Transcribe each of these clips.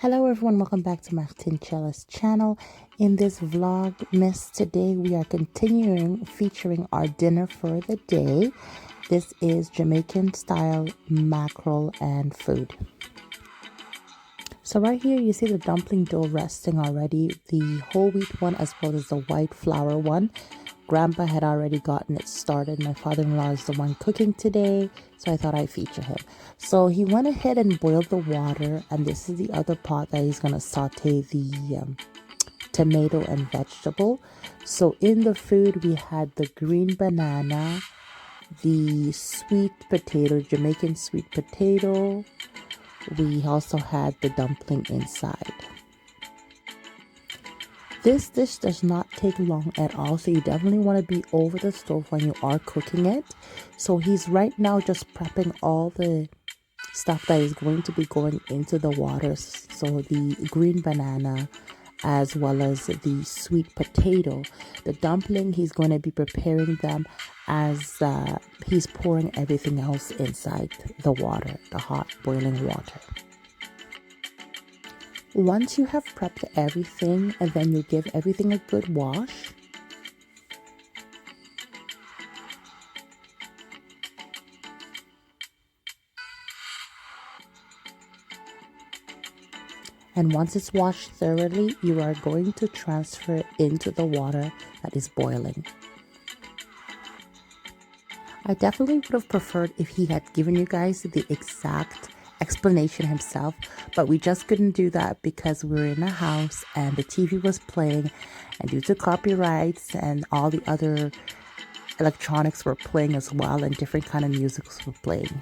Hello everyone, welcome back to Martincella's channel. In this vlogmas today, we are continuing featuring our dinner for the day. This is Jamaican style mackerel and food. So right here you see the dumpling dough resting already, the whole wheat one as well as the white flour one. Grandpa had already gotten it started. My father-in-law is the one cooking today, so I thought I'd feature him. So he went ahead and boiled the water, and this is the other pot that he's going to saute the tomato and vegetable. So in the food, we had the green banana, the sweet potato, Jamaican sweet potato. We also had the dumpling inside. This dish does not take long at all, so you definitely want to be over the stove when you are cooking it. So he's right now just prepping all the stuff that is going to be going into the water. So the green banana as well as the sweet potato. The dumpling, he's going to be preparing them as he's pouring everything else inside the water, the hot boiling water. Once you have prepped everything, and then you give everything a good wash. And once it's washed thoroughly, you are going to transfer it into the water that is boiling. I definitely would have preferred if he had given you guys the exact explanation himself, but we just couldn't do that because we were in a house and the TV was playing, and due to copyrights and all the other electronics were playing as well, and different kind of musics were playing.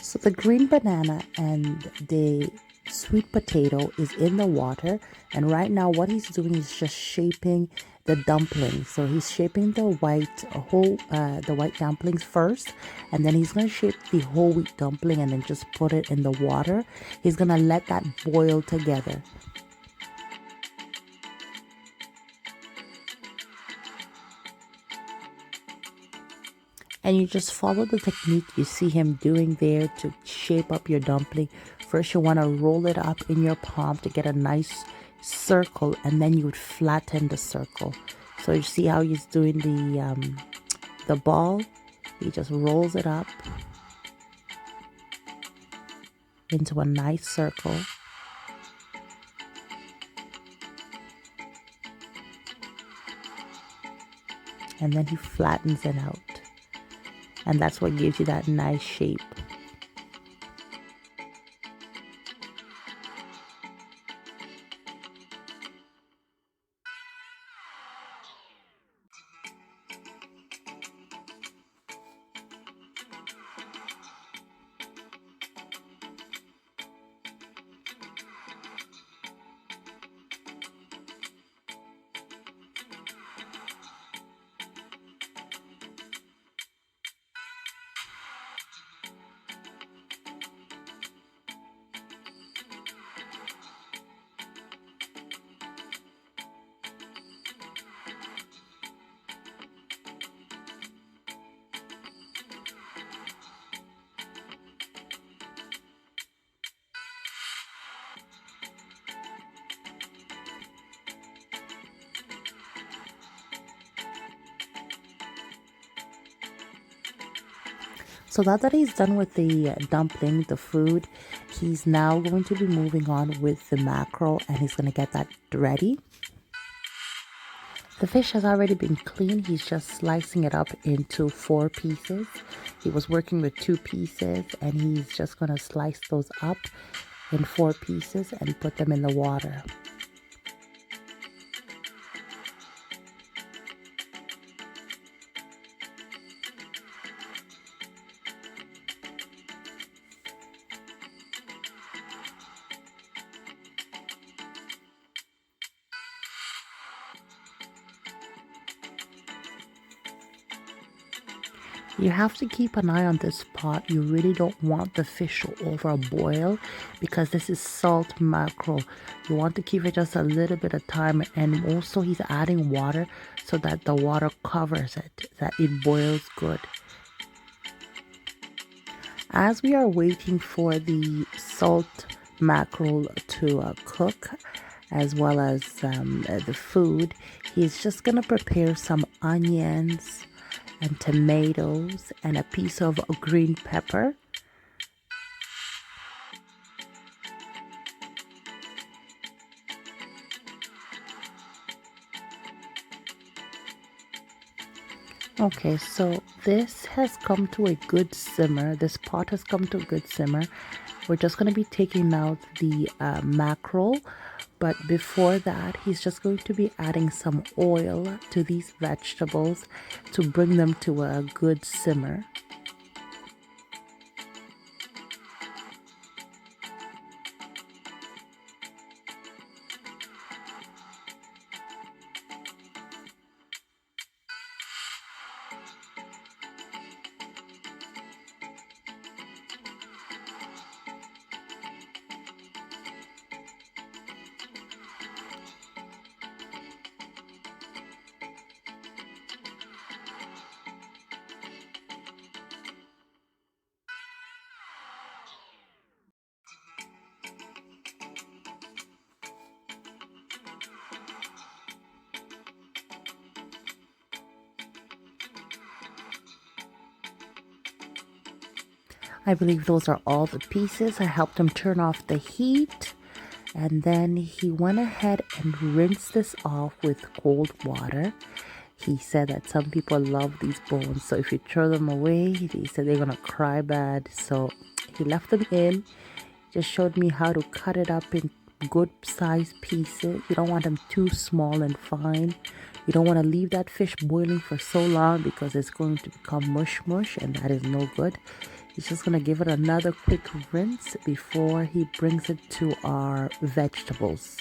So the green banana and the sweet potato is in the water, and right now what he's doing is just shaping the dumplings. So he's shaping the white dumplings first, and then he's going to shape the whole wheat dumpling and then just put it in the water. He's going to let that boil together. And you just follow the technique you see him doing there to shape up your dumpling. First you want to roll it up in your palm to get a nice circle, and then you would flatten the circle. So you see how he's doing the ball? He just rolls it up into a nice circle. And then he flattens it out. And that's what gives you that nice shape. So now that he's done with the dumpling, the food, he's now going to be moving on with the mackerel, and he's going to get that ready. The fish has already been cleaned. He's just slicing it up into 4 pieces. He was working with 2 pieces, and he's just going to slice those up in 4 pieces and put them in the water. You have to keep an eye on this pot. You really don't want the fish to overboil because this is salt mackerel. You want to keep it just a little bit of time, and also he's adding water so that the water covers it, that it boils good. As we are waiting for the salt mackerel to cook, as well as the food. He's just gonna prepare some onions and tomatoes and a piece of green pepper. Okay, so this has come to a good simmer. This pot has come to a good simmer. We're just going to be taking out the mackerel, but before that, he's just going to be adding some oil to these vegetables to bring them to a good simmer. I believe those are all the pieces. I helped him turn off the heat, and then he went ahead and rinsed this off with cold water. He said that some people love these bones, so if you throw them away, he said they're gonna cry bad. So he left them in, just showed me how to cut it up in good sized pieces. You don't want them too small and fine. You don't want to leave that fish boiling for so long because it's going to become mush, and that is no good. He's just going to give it another quick rinse before he brings it to our vegetables.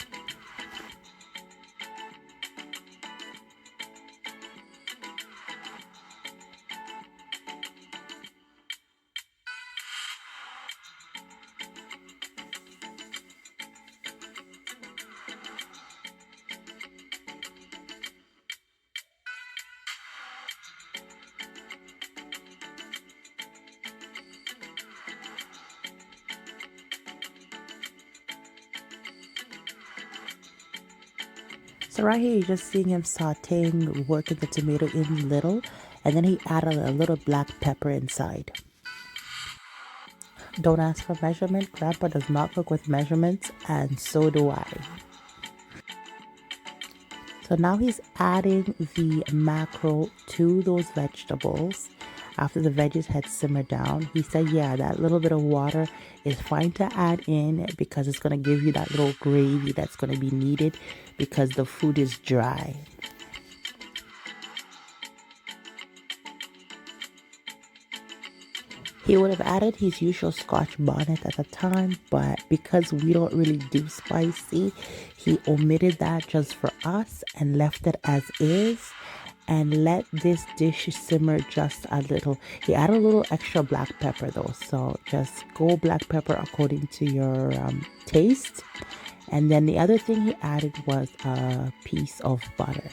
So right here, you're just seeing him sauteing, working the tomato in little, and then he added a little black pepper inside. Don't ask for measurement. Grandpa does not cook with measurements, and so do I. So now he's adding the mackerel to those vegetables. After the veggies had simmered down, he said, yeah, that little bit of water is fine to add in because it's going to give you that little gravy that's going to be needed because the food is dry. He would have added his usual Scotch bonnet at the time, but because we don't really do spicy, he omitted that just for us and left it as is and let this dish simmer just a little. He added a little extra black pepper though, so just go black pepper according to your taste. And then the other thing he added was a piece of butter.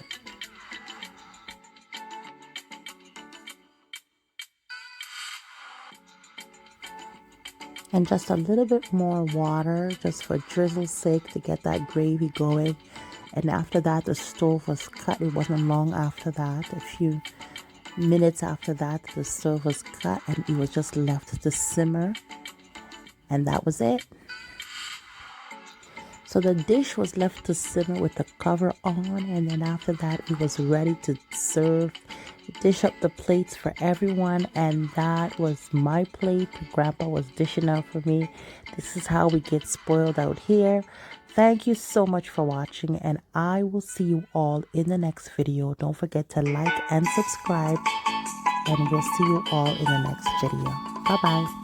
And just a little bit more water just for drizzle's sake to get that gravy going. And after that, the stove was cut. It wasn't long after that, a few minutes after that, the stove was cut and it was just left to simmer, and that was it. So the dish was left to simmer with the cover on, and then after that it was ready to serve. Dish up the plates for everyone, and that was my plate. Grandpa was dishing out for me. This is how we get spoiled out here. Thank you so much for watching, and I will see you all in the next video. Don't forget to like and subscribe, and we'll see you all in the next video. Bye bye.